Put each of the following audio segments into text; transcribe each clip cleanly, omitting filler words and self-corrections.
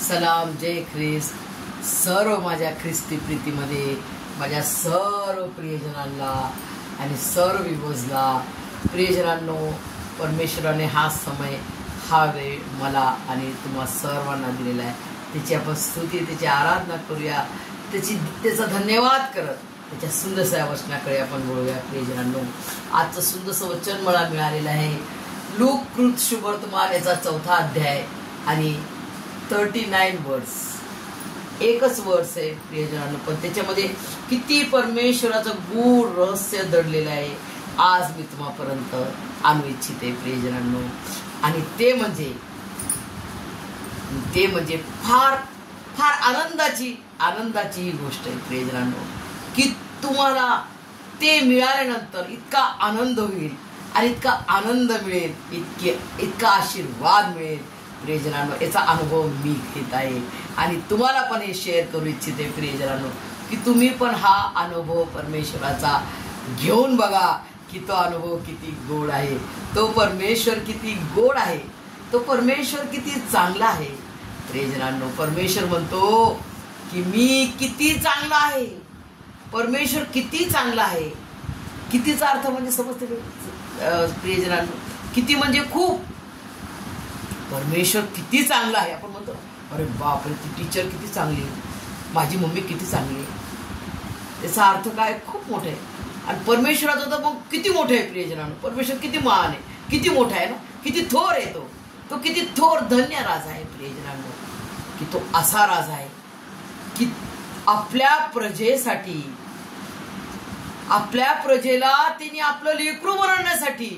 सलाम, जय ख्रिस्त. सर्व माझ्या ख्रिस्ती प्रीतीमध्ये माझ्या सर्व प्रियजनांना आणि सर्व विभोजला प्रियजनांनो, परमेश्वराने हा समय हा वेळ मला आणि तुम्हा सर्वांना दिलेला आहे. त्याची आपण स्तुती, त्याची आराधना करूया, त्याचा धन्यवाद करत त्याच्या सुंदरशा वचनाकडे आपण बोलूया. प्रियजनांनो, आजचं सुंदरसं वचन मला मिळालेलं आहे. लूक शुभवर्तमान याचा 4था अध्याय आणि 39 वर्स, एकच वर्स आहे प्रियजनांनो, पण त्याच्यामध्ये किती परमेश्वराचं गूढ रहस्य दडलेलं आहे आज मी तुम्हापर्यंत आणू इच्छिते प्रियजनांनो. आणि ते म्हणजे फार फार आनंदाची ही गोष्ट आहे प्रियजनांनो, की तुम्हाला ते मिळाल्यानंतर इतका आनंद होईल आणि इतका आनंद मिळेल, इतका आशीर्वाद मिळेल प्रियजनांनो. याचा अनुभव मी घेत आहे आणि तुम्हाला पण हे शेअर करू इच्छिते प्रियजनांनो, की तुम्ही पण हा अनुभव परमेश्वराचा घेऊन बघा की तो अनुभव किती गोड आहे, तो परमेश्वर किती गोड आहे, तो परमेश्वर किती चांगला आहे प्रियजनांनो. परमेश्वर म्हणतो की मी किती चांगला आहे. परमेश्वर किती चांगला आहे. कितीचा अर्थ म्हणजे समजते प्रियजनांनो, किती म्हणजे खूप. परमेश्वर किती चांगला आहे. आपण म्हणतो अरे बापरे, ती टीचर किती चांगली आहे, माझी मम्मी किती चांगली आहे. त्याचा अर्थ काय, खूप मोठा आहे. आणि परमेश्वराचा तर मग किती मोठं आहे प्रियजनांनो. परमेश्वर किती महान आहे, किती मोठा आहे ना, किती थोर आहे तो किती थोर धन्य राजा आहे प्रियजनांनो, की तो असा राजा आहे की आपल्या प्रजेला त्यांनी आपलं लेकरू बनवण्यासाठी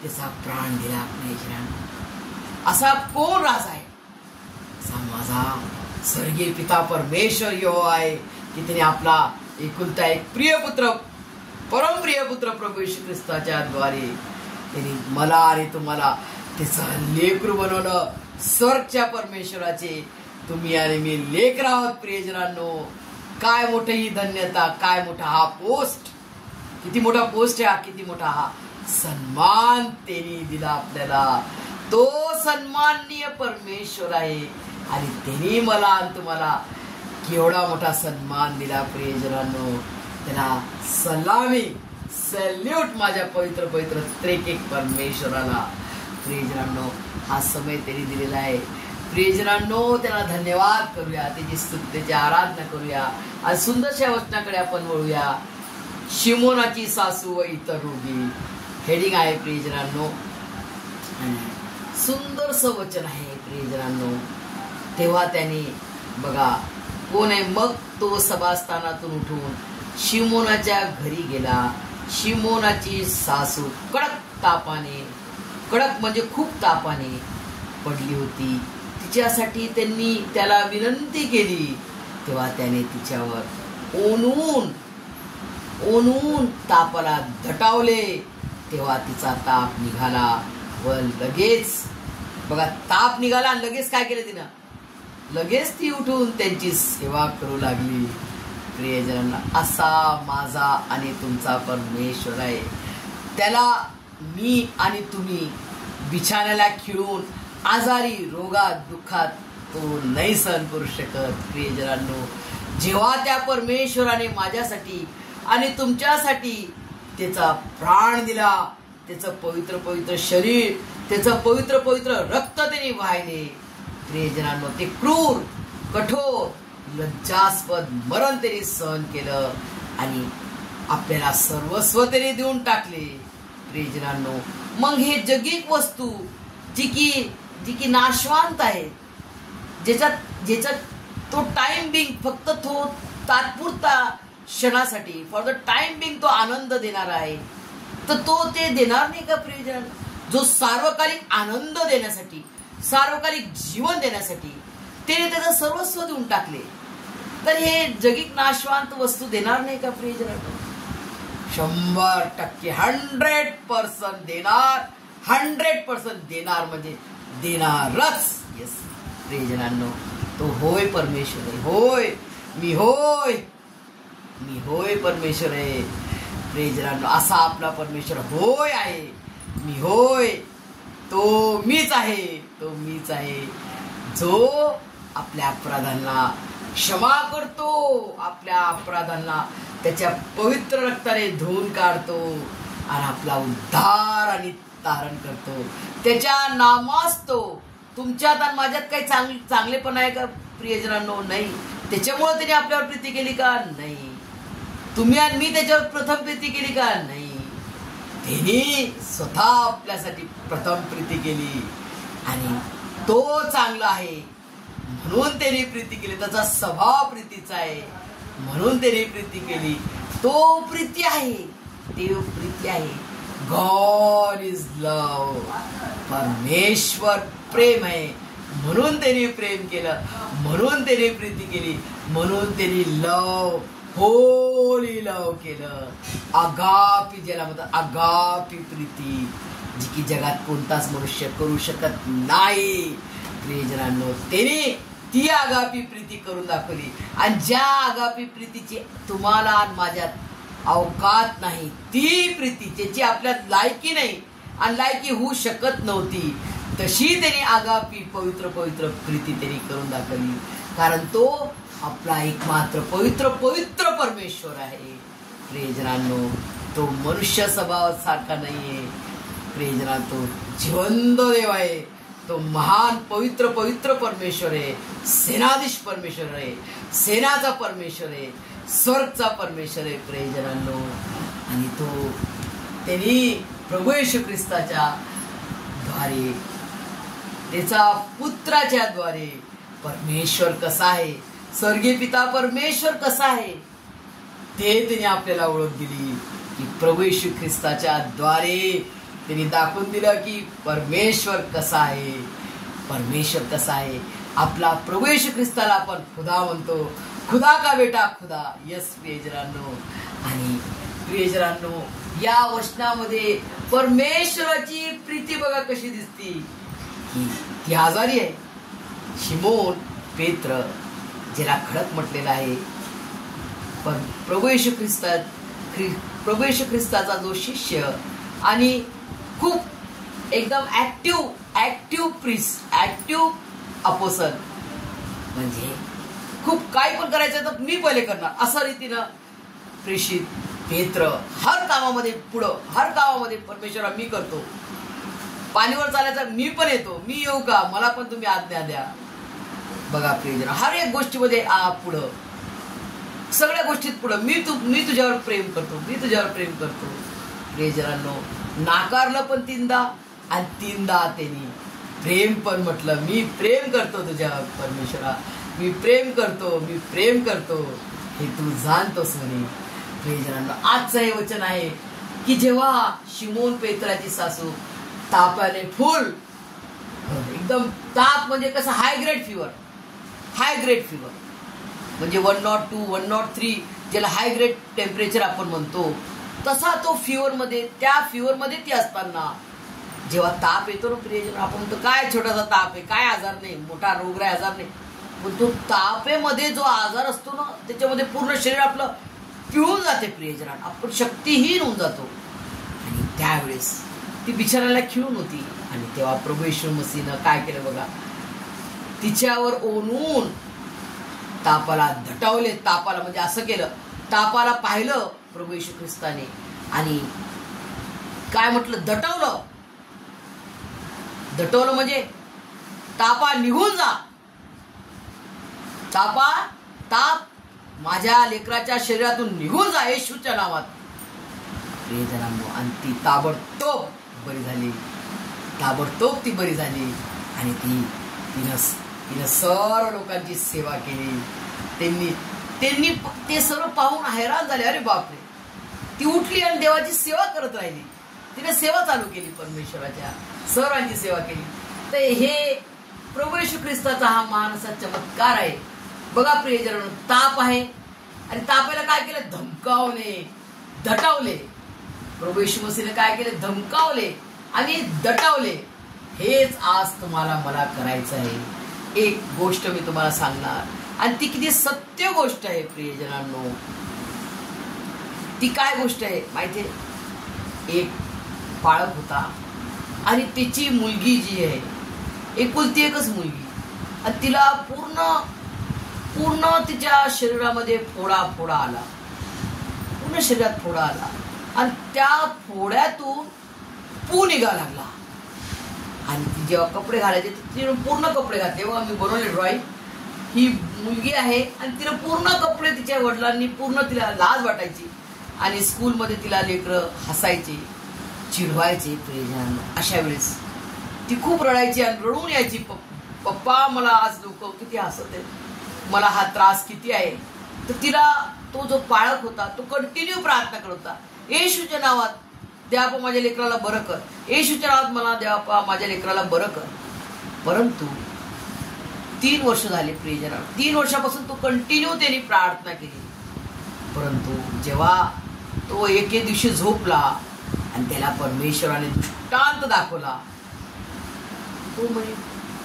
त्याचा प्राण दिला प्रियजनांनो. असा कोण राजा आहे? असा माझा स्वर्गीय पिता परमेश्वर यहोवा आहे, की त्याने आपला एकुलता एक प्रियपुत्र, परमप्रिय पुत्र प्रभू येशू ख्रिस्ताच्या द्वारे त्यांनी मला आणि तुम्हाला त्याचं लेकरू बनवलं. स्वर्गच्या परमेश्वराचे तुम्ही आणि मी लेकर आहोत प्रियजनांनो. काय मोठी ही धन्यता, काय मोठा हा पोस्ट, किती मोठा पोस्ट आहे हा, किती मोठा हा सन्मान त्यांनी दिला आपल्याला. तो सन्माननीय परमेश्वर आहे आणि त्यांनी मला आणि तुम्हाला केवढा मोठा सन्मान दिला प्रियजनांनो. त्याला सलामी, सॅल्यूट माझ्या पवित्र पवित्र त्रिएक परमेश्वराला प्रियजनांनो. हा समय त्यांनी दिलेला आहे प्रियजनांनो. त्यांना धन्यवाद करूया, त्याची स्तुती, त्याची आराधना करूया. आज सुंदरशा वचनाकडे आपण वळूया. शिमोनाची सासू व इतर रोगी, हेडिंग आहे प्रियजनांनो. सुंदरसं वचन आहे प्रियजनांनो. तेव्हा त्याने बघा कोण आहे, मग तो सभास्थानातून उठून शिमोनाच्या घरी गेला. शिमोनाची सासू कडक म्हणजे खूप तापाने पडली होती. तिच्यासाठी त्यांनी त्याला विनंती केली. तेव्हा त्याने तिच्यावर ओनून तापाला धटावले. तेव्हा तिचा ताप निघाला व लगेच बघा ताप निघाला. लगेच काय केलं तिनं? लगेच ती उठून त्यांची सेवा करू लागली. प्रियजनांना, असा माझा आणि तुमचा परमेश्वर आहे. त्याला मी आणि तुम्ही बिछाण्याला खिळून आजारी, रोगात, दुःखात तो नाही सहन करू शकत प्रियजनांनो. जेव्हा त्या परमेश्वराने माझ्यासाठी आणि तुमच्यासाठी त्याचा प्राण दिला, त्याचं पवित्र पवित्र शरीर, त्याचं पवित्र पवित्र रक्त त्यांनी वाहिले प्रियजनांनो. ते क्रूर, कठोर, लज्जास्पद मरण त्यांनी सहन केलं आणि आपल्याला सर्वस्व त्यांनी देऊन टाकले प्रियजनांनो. मग हे जगिक वस्तू जी की नाशवंत आहे, ज्याच्यात तो टाइम बिंग, फक्त तो तात्पुरता क्षणासाठी, फॉर द टाइम बिंग तो आनंद देणार आहे, तर तो ते देणार नाही का प्रियजनांनो? जो सार्वकालिक आनंद देण्यासाठी, सार्वकालिक जीवन देण्यासाठी त्याने त्याचं सर्वस्व देऊन टाकले, तर हे जगिक नाशवंत वस्तू देणार नाही का प्रियजनांनो? 100% 100% देणार. 100% देणार म्हणजे देणारच. येस प्रियजनांनो, तो होय परमेश्वर आहे. होय, मी होय परमेश्वर आहे प्रियजनांनो. असा आपला परमेश्वर होय आहे. मी होय, तो मीच आहे, जो आपल्या अपराधांना क्षमा करतो, आपल्या अपराधांना त्याच्या पवित्र रक्ताने धुवून काढतो आणि आपला उद्धार आणि तारण करतो. त्याच्या नामास्तो तुमच्यात आणि माझ्यात काही चांगलेपण आहे का प्रियजनांनो? नाही. त्याच्यामुळे त्याने आपल्यावर प्रीती केली का? नाही. तुम्ही आणि मी त्याच्यावर प्रथम प्रीती केली का? नाही. त्याने स्वतः आपल्यासाठी प्रथम प्रीती केली आणि तो चांगला आहे म्हणून त्याने प्रीती केली. त्याचा स्वभाव प्रीतीचा आहे म्हणून त्याने प्रीती केली. तो प्रीती आहे, देव प्रीती आहे. गॉड इज लव. परमेश्वर प्रेम आहे म्हणून त्याने प्रेम केलं, म्हणून त्याने प्रीती केली, म्हणून त्याने लव, होली लव केलं. आगापी ज्याला म्हणतात, आगापी प्रीती, जी की जगात कोणताच मनुष्य करू शकत नाही. प्रियजनांनो, त्याने ती आगापी प्रीती करून दाखवली आणि ज्या आगापी प्रीतीची तुम्हाला आणि माझ्यात अवकात नाही, ती प्रीती ज्याची आपल्यात लायकी नाही आणि लायकी होऊ शकत नव्हती, तशी त्याने आगापी पवित्र पवित्र प्रीती त्याने करून दाखवली. कारण तो आपला एकमात्र पवित्र पवित्र परमेश्वर आहे. प्रियजनांनो, तो मनुष्य स्वभावासारखा नाहीये. प्रियजनांनो, तो जिवंत देव आहे. तो महान पवित्र पवित्र परमेश्वर आहे. सेनाधीश परमेश्वर आहे, सेनाचा परमेश्वर आहे, स्वर्गचा परमेश्वर आहे. प्रियजनांनो, आणि तो त्यांनी प्रभू येशू ख्रिस्ताच्या द्वारे, त्याचा पुत्राच्या द्वारे परमेश्वर कसा आहे, स्वर्गीय पिता परमेश्वर कसा आहे, ते त्याने आपल्याला ओळख दिली की प्रभू येशू ख्रिस्ताच्या द्वारे त्यांनी दाखवून दिलं की परमेश्वर कसा आहे. परमेश्वर कसा आहे. आपला प्रभू येशू ख्रिस्ताला आपण खुदा म्हणतो. खुदा का बेटा खुदा. यस प्रियजनांनो. आणि प्रियजनांनो, या वचनामध्ये परमेश्वराची प्रीती बघा कशी दिसती. ती आजारी आहे. शिमोन पेत्र, ज्याला खडक म्हटलेला आहे, पण प्रभू येशू ख्रिस्ताचा जो शिष्य आणि खूप एकदम ऍक्टिव्ह प्रिस्ट, ऍक्टिव्ह अपोसल, म्हणजे खूप काही पण करायचं तर मी पहिले करणार असं रीतीनं प्रेषित पेत्र हर कामामध्ये पुढं, हर कामामध्ये परमेश्वरा मी करतो. पाणीवर चालायचं मी पण येतो, मी येऊ का, मला पण तुम्ही आज्ञा द्या. बघा प्रियजन, हर एक गोष्टीमध्ये पुढं, सगळ्या गोष्टीत पुढं, मी तुझ्यावर प्रेम करतो, मी तुझ्यावर प्रेम करतो. प्रियजनांनो, नाकारलं पण 3दा आणि 3दा त्यांनी प्रेम पण म्हटलं, मी प्रेम करतो तुझ्यावर परमेश्वरा, मी प्रेम करतो, मी प्रेम करतो, हे तू जाणतोस म्हणे. प्रियजनांनो, आजचं हे वचन आहे की जेव्हा शिमोन पेत्राची सासू तापाने फुल, एकदम ताप म्हणजे कसं, हाय ग्रेड फिवर म्हणजे 102, 103 ज्याला हाय ग्रेड टेम्परेचर आपण म्हणतो, तसा तो त्या फिवर मध्ये ती असताना जेव्हा ताप येतो ना प्रियजन, आपण म्हणतो काय छोटासा ताप आहे, काय आजार नाही, मोठा रोगराई आजार नाही, पण तो तापेमध्ये जो आजार असतो ना, त्याच्यामध्ये पूर्ण शरीर आपलं पिळून जाते प्रियजन, आपण शक्तीहीन होऊन जातो. आणि त्यावेळेस ती बिचाराला खिळून होती. आणि तेव्हा प्रभू येशू मसीहनं काय केलं बघा, तिच्यावर ओनून तापाला धटावले. तापाला म्हणजे असं केलं, तापाला पाहिलं प्रभू येशू ख्रिस्ताने आणि काय म्हटलं, दटवलं म्हणजे तापा निघून जा, ताप माझ्या लेकराच्या शरीरातून निघून जा येशूच्या नावात. आणि ती ताबडतोब ती बरी झाली आणि तिनं सर्व लोकांची सेवा केली. त्यांनी ते सर्व पाहून हैराण झाले, अरे बापरे, ती उठली आणि देवाची सेवा करत राहिली. तिने सेवा चालू केली, परमेश्वराच्या सर्वांची सेवा केली. तर हे प्रभू येशू ख्रिस्ताचा हा महान असा चमत्कार आहे. बघा प्रियजन, ताप आहे आणि तापाला काय केलं, धमकावले, दटावले. प्रभू येशू मसीहने काय केले, धमकावले आणि दटावले. हेच आज तुम्हाला मला करायचं आहे. एक गोष्ट मी तुम्हाला सांगणार आणि ती किती सत्य गोष्ट आहे प्रियजनांनो. ती काय गोष्ट आहे माहितीये, एक पाळक होता आणि त्याची मुलगी जी आहे, एकुलती एकच मुलगी, आणि तिला पूर्ण तिच्या शरीरामध्ये फोडा आला, पूर्ण शरीरात फोडा आला आणि त्या फोड्यातून पू निघा लागला. आणि ती जेव्हा कपडे घालायचे तिने पूर्ण कपडे घातले. बघा मी बनवले ड्रॉइंग. ही मुलगी आहे आणि तिने पूर्ण कपडे, तिच्या वडिलांनी पूर्ण तिला लाज वाटायची आणि स्कूलमध्ये तिला लेकरं हसायचे, चिडवायचे. अशा वेळेस ती खूप रडायची आणि रडून यायची, पप्पा मला आज लोक किती हसत आहेत, मला हा त्रास किती आहे. तर तिला तो जो पाळक होता तो कंटिन्यू प्रार्थना करत होता, येशूच्या नावात देवापा माझ्या लेकराला बरं कर, येशूच्या नावात मला देवापा माझ्या लेकराला बरं कर. परंतु 3 वर्ष झाले प्रियजन, 3 वर्षापासून तो कंटिन्यू त्यांनी प्रार्थना केली. परंतु जेव्हा तो एके दिवशी झोपला आणि त्याला परमेश्वराने दृष्टांत दाखवला, तो म्हणे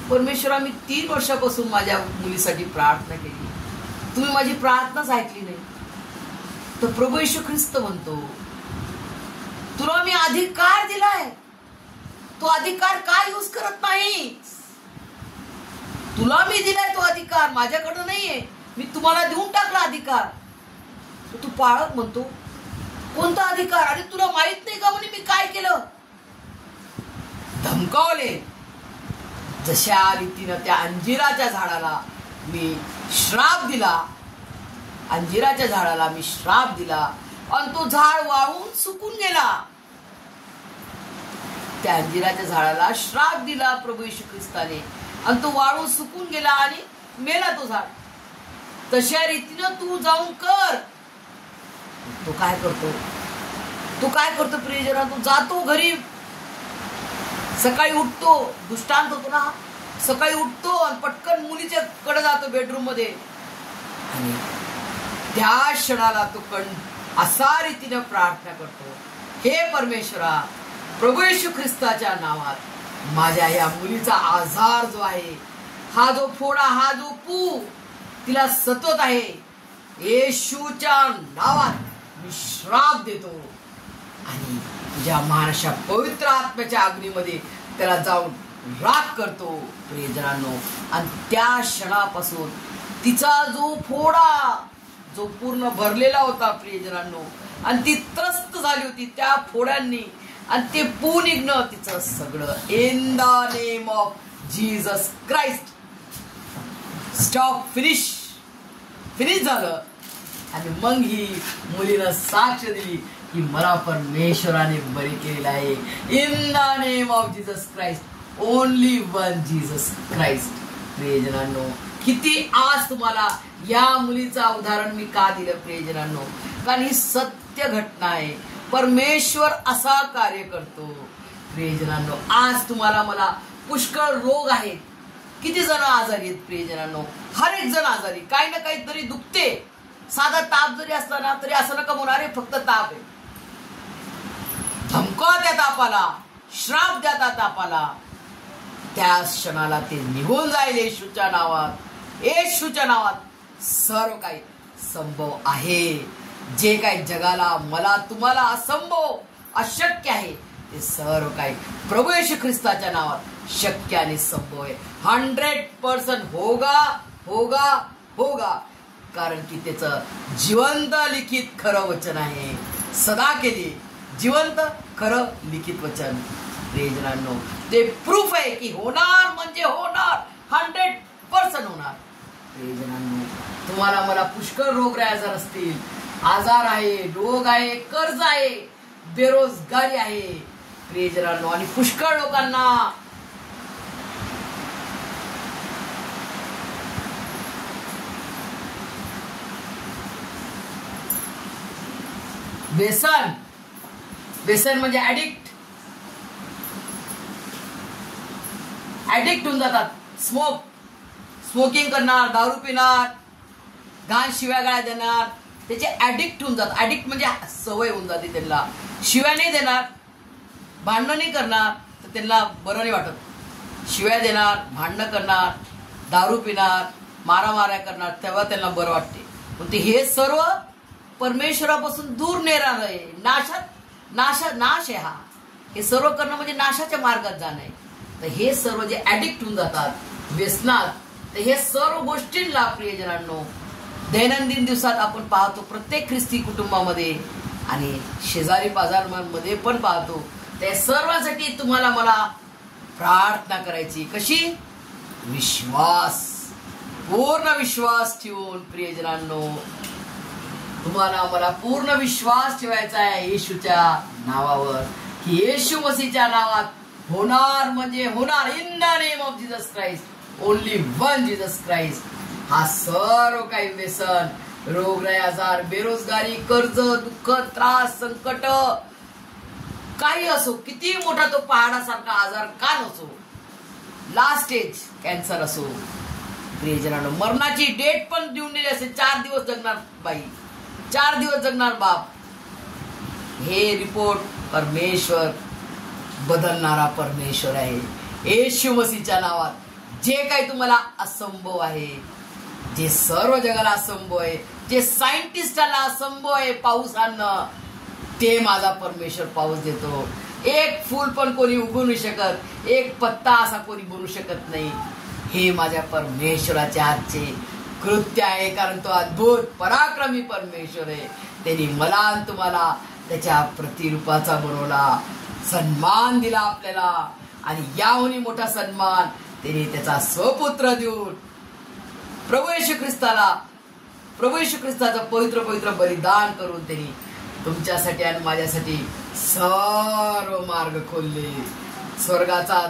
परमेश्वरा मी 3 वर्षापासून माझ्या मुलीसाठी प्रार्थना केली, तुम्ही माझी प्रार्थनाच ऐकली नाही. तर प्रभू येशू ख्रिस्त म्हणतो तुला मी अधिकार दिलाय, तो अधिकार का यूज करत नाही? तुला मी दिलाय तो अधिकार, माझ्याकडे नाहीये, मी तुम्हाला देऊन टाकला अधिकार. तू पाळक म्हणतो कोणता अधिकार? अरे तुला माहित नाही का म्हणे मी काय केलं? धमकावले. जशा रीतीनं त्या अंजिराच्या झाडाला मी श्राप दिला, अंजिराच्या झाडाला मी श्राप दिला आणि तो झाड वाळून सुकून गेला. त्या अंजिराच्या झाडाला श्राप दिला प्रभू येशू ख्रिस्ताने आणि तो वाळून सुकून गेला आणि मेला तो झाड. तशा रीतीनं तू जाऊन कर. तो काय करतो प्रियजना? तू जातो घरी, सकाळी उठतो, दृष्टांत होतो ना, सकाळी उठतो आणि पटकन मुलीच्या कडे जातो बेडरूम मध्ये आणि त्या क्षणाला तो असा रीतीने प्रार्थना करतो, हे परमेश्वरा प्रभू येशू ख्रिस्ताच्या नावात माझ्या या मुलीचा आजार जो आहे, हा जो फोडा, हा जो पू तिला सतत आहे, येशूच्या नावात मी श्राप देतो आणि तुझ्या महाराष्ट्रा पवित्र आत्म्याच्या अग्नीमध्ये त्याला जाऊन राग करतो. प्रियजनांनो, आणि त्या क्षणापासून तिचा जो फोडा जो पूर्ण भरलेला होता प्रियजनांनो, आणि ती त्रस्त झाली होती त्या फोड्यांनी, आणि ते पू निघणं तिचं सगळं in the name of Jesus Christ stop finish झालं. आणि मग ही मुलीनं साक्ष दिली की मला परमेश्वराने बरे केलेलं आहे. In the name of Jesus Christ, only one Jesus Christ. प्रियजनांनो, किती आज तुम्हाला या मुलीचं उदाहरण मी का दिलं प्रियजनांनो? कारण ही सत्य घटना आहे. परमेश्वर असा कार्य करतो. प्रियजनांनो, आज तुम्हाला मला पुष्कळ रोग आहेत. किती जण आजारी आहेत प्रियजनांनो? हर एक जण आजारी, काही ना काही तरी दुखते. साधा ताप जरी असला ना तरी असं नका म्हणू अरे फक्त ताप आहे. धमका त्या तापाला, श्राप द्या त्या तापाला, त्या क्षणाला ते निघून जाईल येशूच्या नावात. येशूच्या नावात सर्व काही संभव आहे. जे काही जगाला, मला, तुम्हाला असंभव, अशक्य आहे, ते सर्व काही प्रभू येशू ख्रिस्ताच्या नावात शक्य आणि संभव आहे. 100% होगा. कारण की त्याचं जिवंत लिखित खरं वचन आहे. सदा केली जिवंत खरं लिखित वचन. प्रियजनांनो, ते प्रूफ आहे की होणार म्हणजे होणार, 100% होणार. प्रियजनांनो, तुम्हाला मला पुष्कळ रोग आजार असतील, आजार आहे, रोग आहे, कर्ज आहे, बेरोजगारी आहे प्रियजनांनो, आणि पुष्कळ लोकांना व्यसन म्हणजे ऍडिक्ट होऊन जातात. स्मोकिंग करणार, दारू पिणार, घाण शिव्या गाळ्या देणार, त्याचे ऍडिक्ट होऊन जातात. ऍडिक्ट म्हणजे सवय होऊन जाते त्यांना. शिव्या नाही देणार, भांडणं नाही करणार तर त्यांना बरं नाही वाटत. शिव्या देणार, भांडणं करणार, दारू पिणार, मारामाऱ्या करणार, तेव्हा त्यांना बरं वाटते. पण ते हे सर्व परमेश्वरापासून दूर नेणार आहे. नाश आहे हा. हे सर्व करणं म्हणजे नाशाच्या मार्गात जाणं आहे. तर हे सर्व जे ऍडिक्ट होऊन जातात व्यसनात, तर हे सर्व गोष्टींना प्रियजनांनो दैनंदिन दिवसात आपण पाहतो, प्रत्येक ख्रिस्ती कुटुंबामध्ये आणि शेजारी पाजारमध्ये पण पाहतो. त्या सर्वांसाठी तुम्हाला मला प्रार्थना करायची. कशी? विश्वास, पूर्ण विश्वास ठेवून. प्रियजनांनो तुम्हाला मला पूर्ण विश्वास ठेवायचा आहे येशूच्या नावावर, की येशू मसीहच्या नावात होणार म्हणजे होणार. In the name of Jesus Christ, only one Jesus Christ. हा सर्व काही व्यसन, रोगराई, आजार, बेरोजगारी, कर्ज, दुःख, त्रास, संकट काही असो, किती मोठा तो पहाडासारखा आजार का नसो, लास्ट स्टेज कॅन्सर असो, प्रियजनांनो मरणाची डेट पण देऊन दिली असेल, 4 दिवस जगणार बाई, 4 दिवस जगणार बाप, हे रिपोर्ट परमेश्वर बदलणारा परमेश्वर आहे. येशू मसीहच्या नावात जे काही तुम्हाला असंभव आहे, जे सर्व जगाला असंभव आहे, जे सायंटिस्टाला असंभव आहे पाऊस आणणं, ते माझा परमेश्वर पाऊस देतो. एक फूल पण कोणी उगवू नाही शकत, एक पत्ता असा कोणी बनवू शकत नाही. हे माझ्या परमेश्वराच्या हातचे कृत्य आहे, कारण तो अद्भुत पराक्रमी परमेश्वर आहे. त्यांनी मला आणि तुम्हाला त्याच्या प्रतिरूपाचा बनवला, सन्मान दिला आपल्याला, आणि याहूनही मोठा सन्मान त्यांनी त्याचा स्वपुत्र देऊन प्रभू येशू ख्रिस्ताचं पवित्र पवित्र बलिदान करून त्यांनी तुमच्यासाठी आणि माझ्यासाठी सर्व मार्ग खोलले. स्वर्गाचा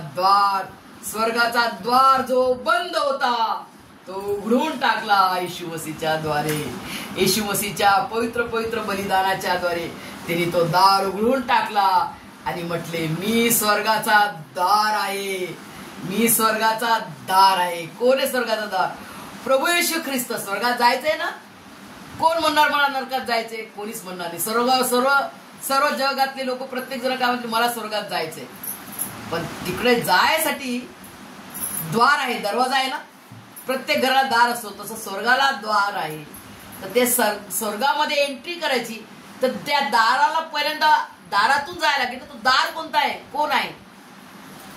द्वार जो बंद होता तो उघडून टाकला येशू मसीहच्या द्वारे. येशू मसीहच्या पवित्र पवित्र बलिदानाच्या द्वारे त्यांनी तो दार उघडून टाकला आणि म्हटले, मी स्वर्गाचा दार आहे, मी स्वर्गाचा दार आहे. कोण आहे स्वर्गाचा दार? प्रभू येशू ख्रिस्त. स्वर्गात जायचंय ना? कोण म्हणणार मला नरकात जायचंय? कोणीच म्हणणार नाही. सर्व जगातले लोक प्रत्येक जण काय म्हणते, मला स्वर्गात जायचंय. पण तिकडे जायसाठी द्वार आहे, दरवाजा आहे ना. प्रत्येक घराला दार असतो, तसं स्वर्गाला द्वार आहे. तर ते स्वर्गामध्ये एंट्री करायची, तर त्या दाराला पहिल्यांदा दारातून जायला लागेल. तो दार कोणता आहे? कोण आहे?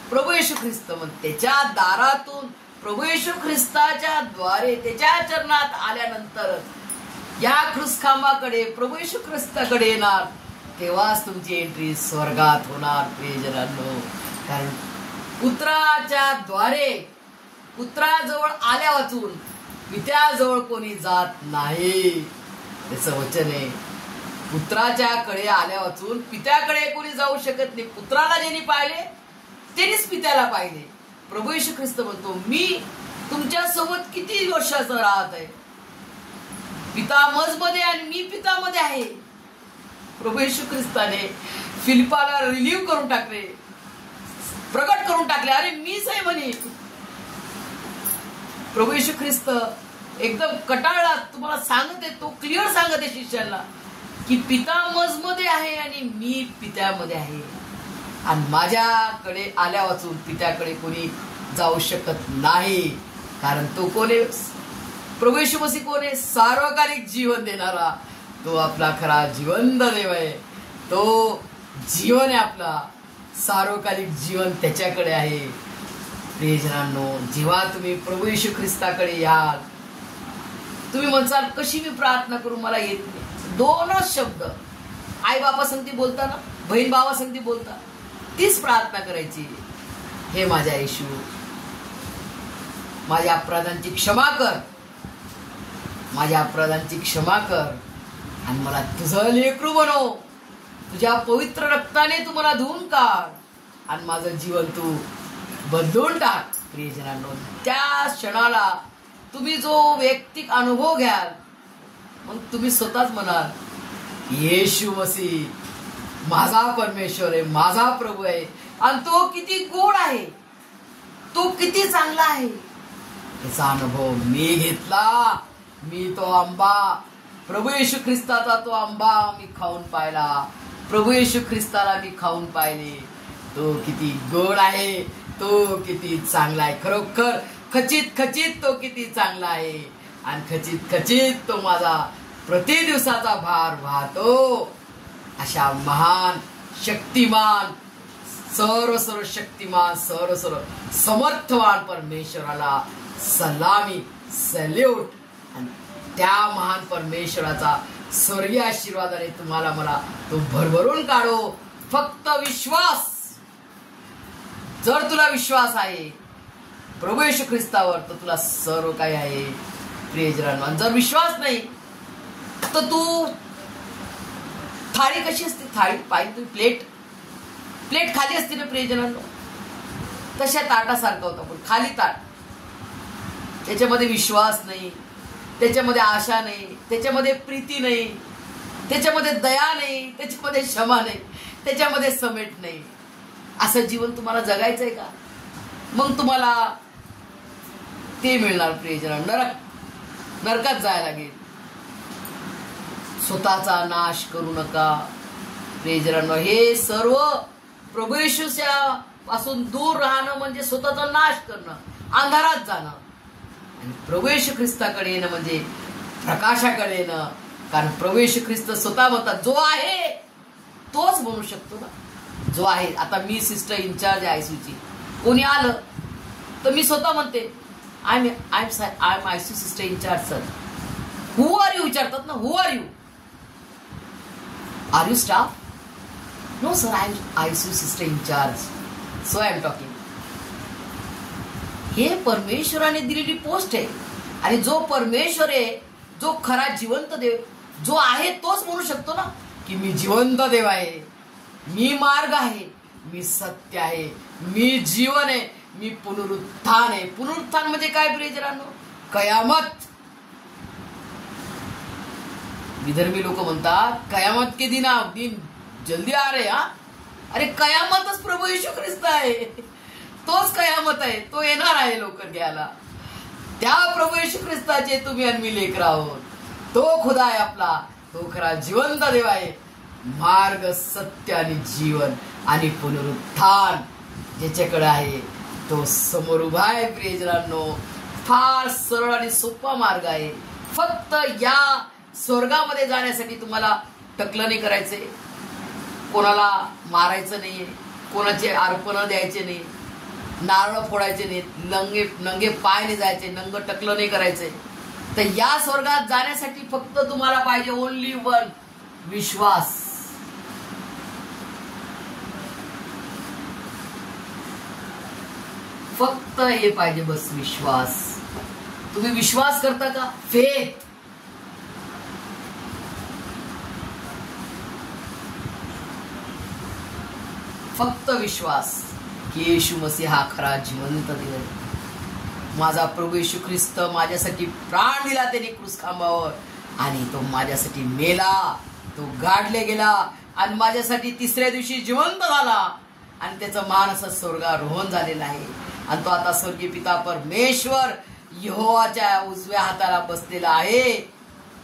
प्रभू येशू ख्रिस्त. मग त्याच्या दारातून प्रभू येशू ख्रिस्ताच्या द्वारे त्याच्या चरणात आल्यानंतर या ख्रिस्तखांबाकडे प्रभू येशू ख्रिस्ताकडे येणार, तेव्हाच तुमची एंट्री स्वर्गात होणार. प्रियजनांनो, कारण पुत्राच्या द्वारे, पुत्राजवळ आल्या वाचून पित्याजवळ कोणी जात नाही, त्याचं वचन आहे. पुत्राच्या कडे आल्या वाचून पित्याकडे कोणी जाऊ शकत नाही. पुत्राला ज्यांनी पाहिले त्यांनीच पित्याला पाहिले. प्रभू येशू ख्रिस्त म्हणतो, मी तुमच्या सोबत किती वर्षाचं राहत आहे, पिता मजमध्ये आणि मी पितामध्ये आहे. प्रभू येशू ख्रिस्ताने फिलिपाला रिलीव्ह करून टाकले, प्रगट करून टाकले, अरे मीच आहे म्हणे. प्रभू येशू ख्रिस्त एकदम कटाळला, तुम्हाला सांगत आहे, तो क्लिअर सांगत आहे शिष्यांना की पिता मजमध्ये आहे आणि मी पित्यामध्ये आहे, आणि माझ्याकडे आल्या वाचून पित्याकडे कोणी जाऊ शकत नाही. कारण तो कोण आहे? प्रभू येशू मसीह कोण आहे? सार्वकालिक जीवन देणारा, तो आपला खरा जिवंत देव आहे. तो जीवन आहे आपला, सार्वकालिक जीवन त्याच्याकडे आहे. प्रियजनांनो, जेव्हा तुम्ही प्रभू येशू ख्रिस्ताकडे याल, तुम्ही म्हणसाल कशी मी प्रार्थना करू, मला येत नाही. 2च शब्द, आई बापा संगती बोलता ना, बहीण भावा संगती बोलता, तीच प्रार्थना करायची. हे माझ्या येशू, माझ्या अपराधांची क्षमा कर, माझ्या अपराधांची क्षमा कर, आणि मला तुझं लेकरू बनव. तुझ्या पवित्र रक्ताने तू मला धुवून काढ, आणि माझं जीवन तू बदलून टाक. प्रियजनांनो, त्या क्षणाला तुम्ही जो वैयक्तिक अनुभव घ्याल, मग तुम्ही स्वतःच म्हणाल, येशू मसीह माझा परमेश्वर आहे, माझा प्रभू आहे, आणि तो किती गोड आहे, तो किती चांगला आहे. याचा अनुभव मी घेतला. मी तो आंबा, प्रभू येशू ख्रिस्ताचा तो आंबा मी खाऊन पाहिला. प्रभू येशू ख्रिस्ताला मी खाऊन पाहिले. तो किती गोड आहे, तो किती चांगला आहे. खरोखर खचित तो किती चांगला आहे, आणि खचित तो माझा प्रति दिवसाचा भार वाहतो. अशा महान, शक्तिमान, सर्व शक्तिमान, सर्व समर्थवान परमेश्वराला सलामी, सल्यूट. आणि त्या महान परमेश्वराचा स्वर्गीय आशीर्वादाने तुम्हाला मला तो भरभरून काढो. फक्त विश्वास. जर तुला विश्वास आहे प्रभू येशू ख्रिस्तावर तर तुला सर्व काही आहे प्रियजनांनो. जर विश्वास नाही तर तू थाळी कशी असते, थाळी पाहिजे प्लेट खाली असते ना प्रियजनांनो, तशा ताटासारखं होतं पण खाली ताट. त्याच्यामध्ये विश्वास नाही, त्याच्यामध्ये आशा नाही, त्याच्यामध्ये प्रीती नाही, त्याच्यामध्ये दया नाही, त्याच्यामध्ये क्षमा नाही, त्याच्यामध्ये समेट नाही. असं जीवन तुम्हाला जगायचंय का? मग तुम्हाला ते मिळणार प्रियजनांनो, नरकात जायला लागेल. स्वतःचा नाश करू नका प्रियजनांनो. हे सर्व प्रभू येशूच्या पासून दूर राहणं म्हणजे स्वतःचा नाश करणं, अंधारात जाणं. आणि प्रभू येशू ख्रिस्ताकडे येणं म्हणजे प्रकाशाकडे येणं. कारण प्रभू येशू ख्रिस्त स्वतः म्हणतात जो आहे तोच म्हणू शकतो ना, जो आहे. आता मी सिस्टर इन्चार्ज आहे आयसीयूची, कोणी आलं तर मी स्वतः म्हणते I am ICU sister incharge sir. Who are you विचारतात ना, who are you, are you staff? No sir, I am ICU sister incharge, so I am talking. हे परमेश्वराने दिलेली पोस्ट आहे. आणि जो परमेश्वर आहे, जो खरा जिवंत देव जो आहे तोच म्हणू शकतो ना की मी जिवंत देव आहे, मी मार्ग आहे, मी सत्य आहे, मी जीवन आहे, मी पुनरुत्थान आहे. पुनरुत्थान म्हणजे काय प्रियजनांनो? कयामत. विदर्भी लोक म्हणतात कयामत के दिन जल्दी आ रहे. अरे कयामतच प्रभू येशू ख्रिस्त आहे, तोच कयामत आहे, तो येणार आहे लवकर घ्यायला. त्या प्रभू येशू ख्रिस्ताचे तुम्ही आणि मी लेकर आहोत. तो खुदा आहे आपला, तो खरा जिवंत देव आहे. मार्ग, सत्य आणि जीवन आणि पुनरुत्थान ज्याच्याकडे आहे तो समोर उभा आहे प्रियजनांनो. फार सरळ आणि सोपा मार्ग आहे. फक्त या स्वर्गामध्ये जाण्यासाठी तुम्हाला टकलं नाही करायचे, कोणाला मारायचं नाहीये, कोणाचे अर्पण द्यायचे नाही, नारळ फोडायचे नाहीत, नंगे पाय नाही जायचे, नंग टकलं नाही करायचे. तर या स्वर्गात जाण्यासाठी फक्त तुम्हाला पाहिजे ओनली वन, विश्वास. फक्त हे पाहिजे बस, विश्वास. तुम्ही विश्वास करता का? फेथ. फक्त विश्वास की येशू मसीह हा खरा जिवंत देव आहे. माझा प्रभू येशू ख्रिस्त माझ्यासाठी प्राण दिला त्याने क्रूस खांबावर, आणि तो माझ्यासाठी मेला, तो गाडले गेला आणि माझ्यासाठी तिसऱ्या दिवशी जिवंत झाला. आणि त्याचं मान असं स्वर्गारोहण झालेलं आहे. आणि तो आता स्वर्गीय पिता परमेश्वर यहोवाच्या उजव्या हाताला बसलेला आहे.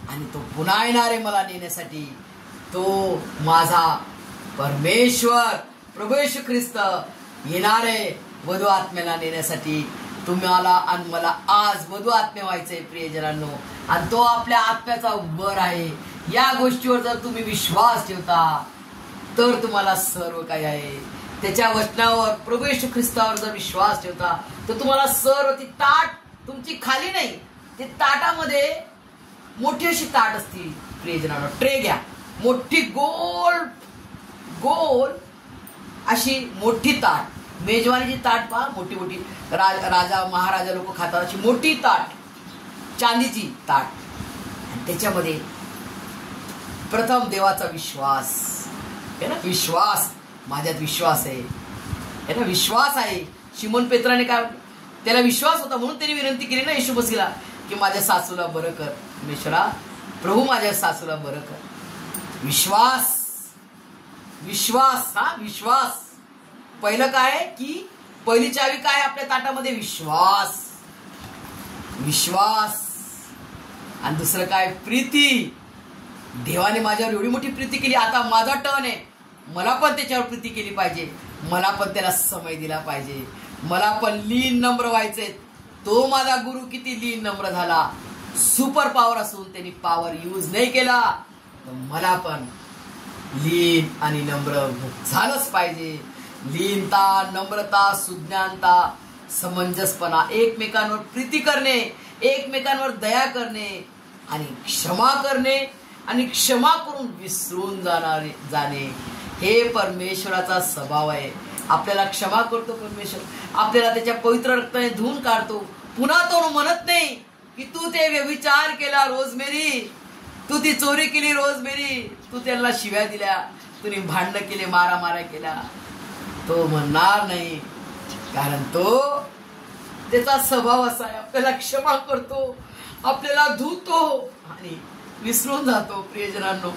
आणि तो पुन्हा येणार आहे मला नेण्यासाठी. तो माझा परमेश्वर प्रभू येशू ख्रिस्त येणार आहे वधू आत्म्याला नेण्यासाठी. तुम्हाला आणि मला आज वधू आत्मे व्हायचंय प्रियजनांनो. आणि तो आपल्या आत्म्याचा उभर आहे. या गोष्टीवर जर तुम्ही विश्वास ठेवता तर तुम्हाला सर्व काही आहे. त्याच्या वचनावर प्रभू येशू ख्रिस्तावर जर विश्वास ठेवता तर तुम्हाला सर्व, ती ताट तुमची खाली नाही, ते ताटामध्ये मोठी अशी ताट असती प्रियजनांनो. ट्रे घ्या, मोठी गोल गोल अशी मोठी ताट, मेजवानीची ताट पहा, मोठी मोठी राजा महाराजा लोक खातात अशी मोठी ताट, चांदीची ताट. आणि त्याच्यामध्ये प्रथम देवाचा विश्वास आहे ना, विश्वास, माझ्यात विश्वास आहे ना, विश्वास आहे. शिमोन पेत्राने काय, त्याला विश्वास होता म्हणून त्याने विनंती केली ना येशू मसीहला की माझ्या सासूला बरं कर. परमेश्वरा प्रभू माझ्या सासूला बरं कर. विश्वास, विश्वास, हा विश्वास. पहिलं काय की पहिली चावी काय आपल्या ताटामध्ये? विश्वास, विश्वास. आणि दुसरं काय? प्रीती. देवाने माझ्यावर एवढी मोठी प्रीती केली, आता माझा टर्न आहे, मला पण त्याच्यावर प्रीती केली पाहिजे, मला पण त्याला समय दिला पाहिजे, मला पण लीन नम्र व्हायचंय. तो माझा गुरु किती लीन नम्र झाला, सुपर पॉवर असून त्यांनी पॉवर यूज नाही केला, तर मला पण लीन आणि नम्र झालंच पाहिजे. लीनता, नम्रता, सुज्ञानता समंजसपणा, एकमेकांवर प्रीती करणे, एकमेकांवर दया करणे आणि क्षमा करणे आणि क्षमा करून विसरून जाणे हे परमेश्वराचा स्वभाव आहे. आपल्याला क्षमा करतो परमेश्वर, आपल्याला त्याच्या पवित्र रक्ताने धुवून काढतो. पुन्हा तो म्हणत नाही की तू ते व्यभिचार केला रोजमेरी, तू ती चोरी केली रोजमेरी, तू त्यांना शिव्या दिल्या, तुम्ही भांडण केले, मारामाऱ्या केल्या. तो म्हणणार नाही, कारण तो त्याचा स्वभाव असा आहे. आपल्याला क्षमा करतो, आपल्याला धुतो आणि विसरून जातो. प्रियजनांनो,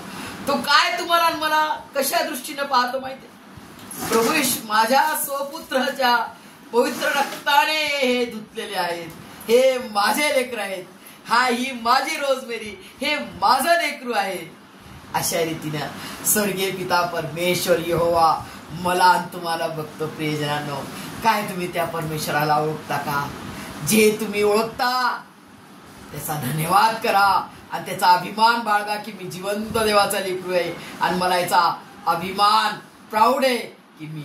तो काय तुम्हाला मला कशा दृष्टीने पाहतो माहिती? प्रभू माझ्या स्वपुत्राच्या पवित्र रक्ताने हे धुतलेले आहेत, हे माझे लेकर आहेत, ही माझी रोजमेरी, हे माझं लेकरू आहे. अशा रीतीनं स्वर्गीय पिता परमेश्वर यहोवा मला आणि तुम्हाला बघतो. प्रियजनांनो, काय तुम्ही त्या परमेश्वराला ओळखता का? जे तुम्ही ओळखता त्याचा धन्यवाद करा आणि त्याचा अभिमान बाळगा की मी जिवंत देवाचा लेकरू आहे आणि मला याचा अभिमान प्राऊड आहे की मी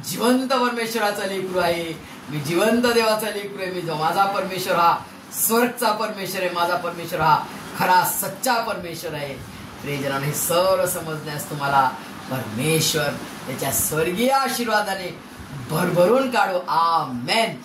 जिवंत परमेश्वराचा लेकरू आहे, मी जिवंत देवाचा लेकरू आहे. मी माझा परमेश्वर हा स्वर्गचा परमेश्वर आहे, माझा परमेश्वर हा खरा सच्चा परमेश्वर आहे. प्रियजनांनो, हे सर्व समजण्यास तुम्हाला परमेश्वर त्याच्या स्वर्गीय आशीर्वादाने भरभरून काढो. आमेन.